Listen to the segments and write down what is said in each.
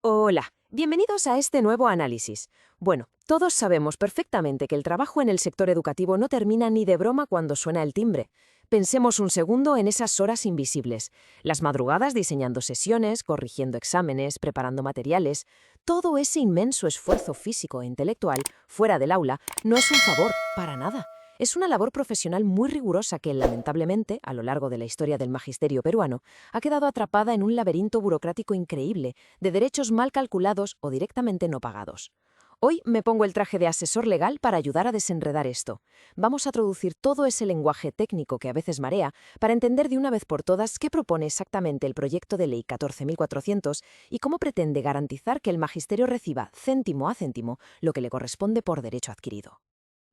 Hola, bienvenidos a este nuevo análisis. Bueno, todos sabemos perfectamente que el trabajo en el sector educativo no termina ni de broma cuando suena el timbre. Pensemos un segundo en esas horas invisibles, las madrugadas diseñando sesiones, corrigiendo exámenes, preparando materiales. Todo ese inmenso esfuerzo físico e intelectual fuera del aula no es un favor, para nada. Es una labor profesional muy rigurosa que, lamentablemente, a lo largo de la historia del magisterio peruano, ha quedado atrapada en un laberinto burocrático increíble de derechos mal calculados o directamente no pagados. Hoy me pongo el traje de asesor legal para ayudar a desenredar esto. Vamos a traducir todo ese lenguaje técnico que a veces marea para entender de una vez por todas qué propone exactamente el proyecto de ley 14.400 y cómo pretende garantizar que el magisterio reciba céntimo a céntimo lo que le corresponde por derecho adquirido.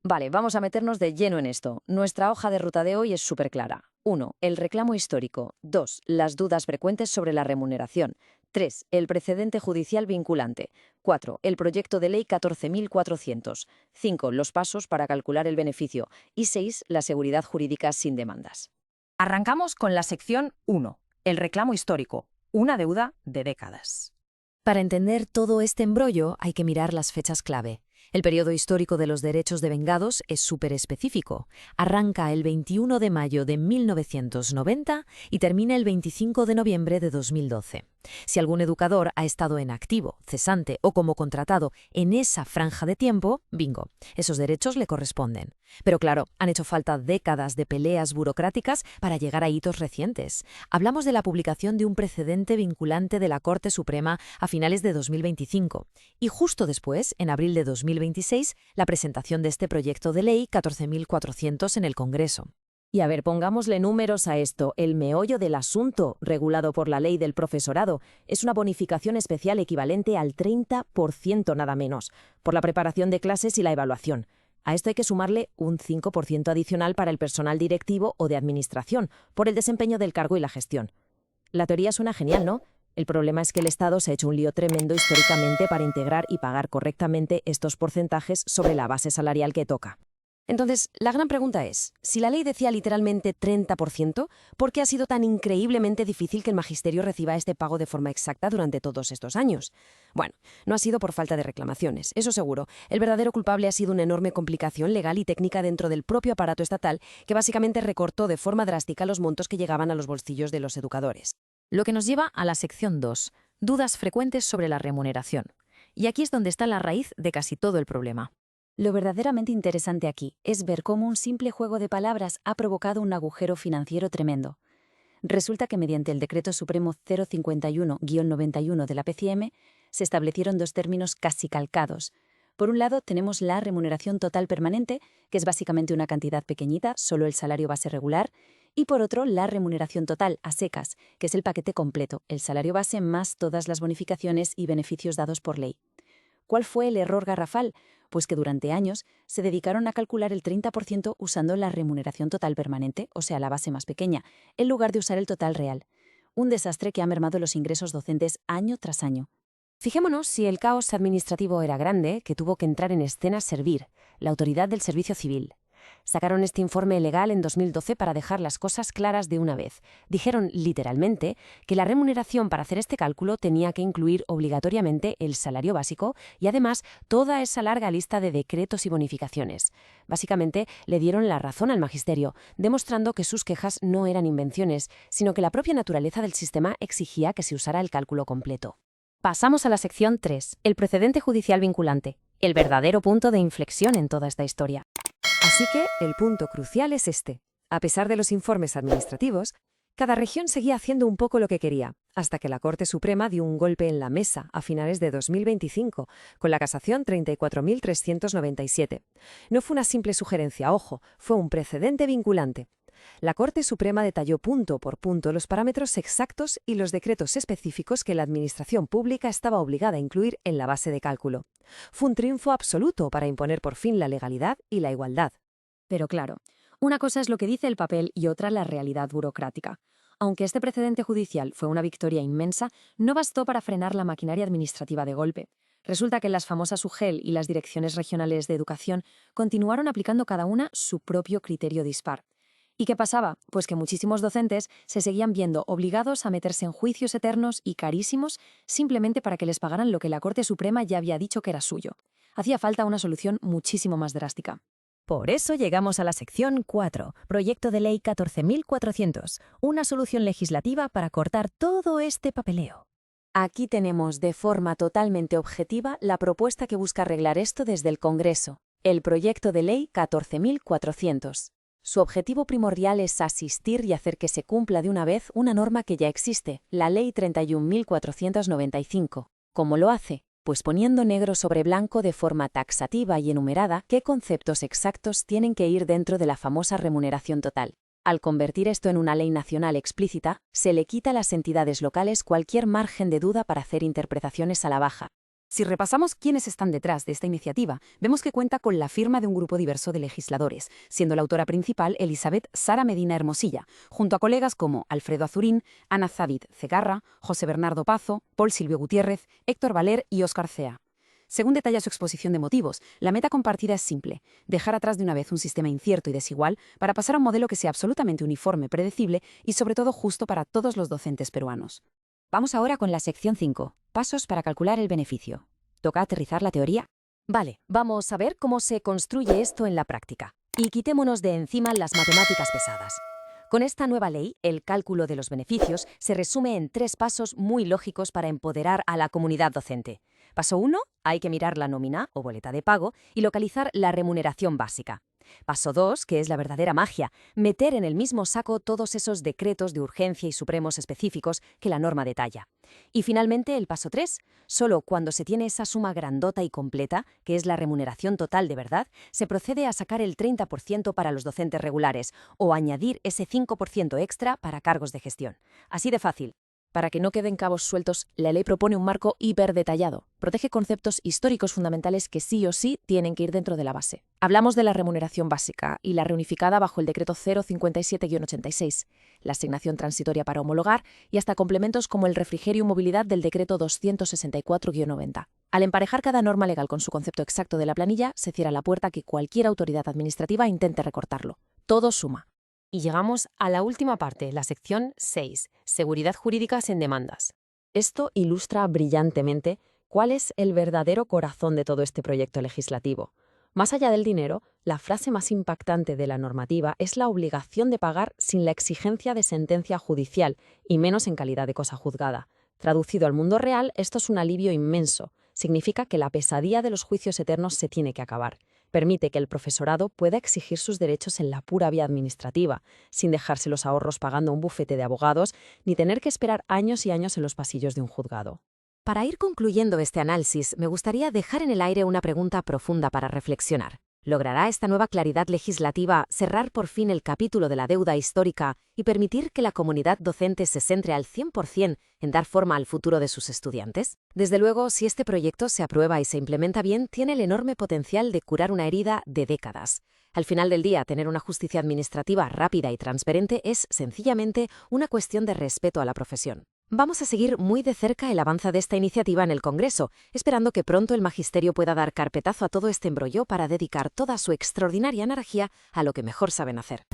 Vale, vamos a meternos de lleno en esto. Nuestra hoja de ruta de hoy es súper clara. 1. El reclamo histórico. 2. Las dudas frecuentes sobre la remuneración. 3. El precedente judicial vinculante. 4. El proyecto de ley 14.400. 5. Los pasos para calcular el beneficio. Y 6. La seguridad jurídica sin demandas. Arrancamos con la sección 1, el reclamo histórico, una deuda de décadas. Para entender todo este embrollo hay que mirar las fechas clave. El periodo histórico de los derechos devengados es súper específico. Arranca el 21 de mayo de 1990 y termina el 25 de noviembre de 2012. Si algún educador ha estado en activo, cesante o como contratado en esa franja de tiempo, bingo, esos derechos le corresponden. Pero claro, han hecho falta décadas de peleas burocráticas para llegar a hitos recientes. Hablamos de la publicación de un precedente vinculante de la Corte Suprema a finales de 2025 y justo después, en abril de 2026, la presentación de este proyecto de ley 14.400 en el Congreso. Y a ver, pongámosle números a esto. El meollo del asunto, regulado por la ley del profesorado, es una bonificación especial equivalente al 30% nada menos, por la preparación de clases y la evaluación. A esto hay que sumarle un 5% adicional para el personal directivo o de administración, por el desempeño del cargo y la gestión. La teoría suena genial, ¿no? El problema es que el Estado se ha hecho un lío tremendo históricamente para integrar y pagar correctamente estos porcentajes sobre la base salarial que toca. Entonces, la gran pregunta es, si la ley decía literalmente 30%, ¿por qué ha sido tan increíblemente difícil que el magisterio reciba este pago de forma exacta durante todos estos años? Bueno, no ha sido por falta de reclamaciones, eso seguro. El verdadero culpable ha sido una enorme complicación legal y técnica dentro del propio aparato estatal que básicamente recortó de forma drástica los montos que llegaban a los bolsillos de los educadores. Lo que nos lleva a la sección 2, dudas frecuentes sobre la remuneración. Y aquí es donde está la raíz de casi todo el problema. Lo verdaderamente interesante aquí es ver cómo un simple juego de palabras ha provocado un agujero financiero tremendo. Resulta que mediante el Decreto Supremo 051-91 de la PCM se establecieron dos términos casi calcados. Por un lado, tenemos la remuneración total permanente, que es básicamente una cantidad pequeñita, solo el salario base regular, y por otro, la remuneración total a secas, que es el paquete completo, el salario base más todas las bonificaciones y beneficios dados por ley. ¿Cuál fue el error garrafal? Pues que durante años se dedicaron a calcular el 30% usando la remuneración total permanente, o sea, la base más pequeña, en lugar de usar el total real. Un desastre que ha mermado los ingresos docentes año tras año. Fijémonos si el caos administrativo era grande, que tuvo que entrar en escena Servir, la autoridad del servicio civil. Sacaron este informe legal en 2012 para dejar las cosas claras de una vez. Dijeron literalmente que la remuneración para hacer este cálculo tenía que incluir obligatoriamente el salario básico y además toda esa larga lista de decretos y bonificaciones. Básicamente le dieron la razón al magisterio, demostrando que sus quejas no eran invenciones, sino que la propia naturaleza del sistema exigía que se usara el cálculo completo. Pasamos a la sección 3, el precedente judicial vinculante, el verdadero punto de inflexión en toda esta historia. Así que el punto crucial es este. A pesar de los informes administrativos, cada región seguía haciendo un poco lo que quería, hasta que la Corte Suprema dio un golpe en la mesa a finales de 2025, con la casación 34.397. No fue una simple sugerencia, ojo, fue un precedente vinculante. La Corte Suprema detalló punto por punto los parámetros exactos y los decretos específicos que la Administración Pública estaba obligada a incluir en la base de cálculo. Fue un triunfo absoluto para imponer por fin la legalidad y la igualdad. Pero claro, una cosa es lo que dice el papel y otra la realidad burocrática. Aunque este precedente judicial fue una victoria inmensa, no bastó para frenar la maquinaria administrativa de golpe. Resulta que las famosas UGEL y las direcciones regionales de educación continuaron aplicando cada una su propio criterio dispar. ¿Y qué pasaba? Pues que muchísimos docentes se seguían viendo obligados a meterse en juicios eternos y carísimos simplemente para que les pagaran lo que la Corte Suprema ya había dicho que era suyo. Hacía falta una solución muchísimo más drástica. Por eso llegamos a la sección 4, Proyecto de Ley 14.400, una solución legislativa para cortar todo este papeleo. Aquí tenemos de forma totalmente objetiva la propuesta que busca arreglar esto desde el Congreso, el Proyecto de Ley 14.400. Su objetivo primordial es asistir y hacer que se cumpla de una vez una norma que ya existe, la Ley 31.495. ¿Cómo lo hace? Pues poniendo negro sobre blanco de forma taxativa y enumerada qué conceptos exactos tienen que ir dentro de la famosa remuneración total. Al convertir esto en una ley nacional explícita, se le quita a las entidades locales cualquier margen de duda para hacer interpretaciones a la baja. Si repasamos quiénes están detrás de esta iniciativa, vemos que cuenta con la firma de un grupo diverso de legisladores, siendo la autora principal Elizabeth Sara Medina Hermosilla, junto a colegas como Alfredo Azurín, Ana Zavid Cegarra, José Bernardo Pazo, Paul Silvio Gutiérrez, Héctor Valer y Óscar Cea. Según detalla su exposición de motivos, la meta compartida es simple: dejar atrás de una vez un sistema incierto y desigual para pasar a un modelo que sea absolutamente uniforme, predecible y sobre todo justo para todos los docentes peruanos. Vamos ahora con la sección 5, pasos para calcular el beneficio. ¿Toca aterrizar la teoría? Vale, vamos a ver cómo se construye esto en la práctica. Y quitémonos de encima las matemáticas pesadas. Con esta nueva ley, el cálculo de los beneficios se resume en 3 pasos muy lógicos para empoderar a la comunidad docente. Paso 1, hay que mirar la nómina o boleta de pago y localizar la remuneración básica. Paso 2, que es la verdadera magia, meter en el mismo saco todos esos decretos de urgencia y supremos específicos que la norma detalla. Y finalmente el paso 3, solo cuando se tiene esa suma grandota y completa, que es la remuneración total de verdad, se procede a sacar el 30% para los docentes regulares o añadir ese 5% extra para cargos de gestión. Así de fácil. Para que no queden cabos sueltos, la ley propone un marco hiperdetallado. Protege conceptos históricos fundamentales que sí o sí tienen que ir dentro de la base. Hablamos de la remuneración básica y la reunificada bajo el decreto 057-86, la asignación transitoria para homologar y hasta complementos como el refrigerio y movilidad del decreto 264-90. Al emparejar cada norma legal con su concepto exacto de la planilla, se cierra la puerta a que cualquier autoridad administrativa intente recortarlo. Todo suma. Y llegamos a la última parte, la sección 6, seguridad jurídica en demandas. Esto ilustra brillantemente cuál es el verdadero corazón de todo este proyecto legislativo. Más allá del dinero, la frase más impactante de la normativa es la obligación de pagar sin la exigencia de sentencia judicial y menos en calidad de cosa juzgada. Traducido al mundo real, esto es un alivio inmenso. Significa que la pesadilla de los juicios eternos se tiene que acabar. Permite que el profesorado pueda exigir sus derechos en la pura vía administrativa, sin dejarse los ahorros pagando un bufete de abogados, ni tener que esperar años y años en los pasillos de un juzgado. Para ir concluyendo este análisis, me gustaría dejar en el aire una pregunta profunda para reflexionar. ¿Logrará esta nueva claridad legislativa cerrar por fin el capítulo de la deuda histórica y permitir que la comunidad docente se centre al 100% en dar forma al futuro de sus estudiantes? Desde luego, si este proyecto se aprueba y se implementa bien, tiene el enorme potencial de curar una herida de décadas. Al final del día, tener una justicia administrativa rápida y transparente es, sencillamente, una cuestión de respeto a la profesión. Vamos a seguir muy de cerca el avance de esta iniciativa en el Congreso, esperando que pronto el Magisterio pueda dar carpetazo a todo este embrollo para dedicar toda su extraordinaria energía a lo que mejor saben hacer.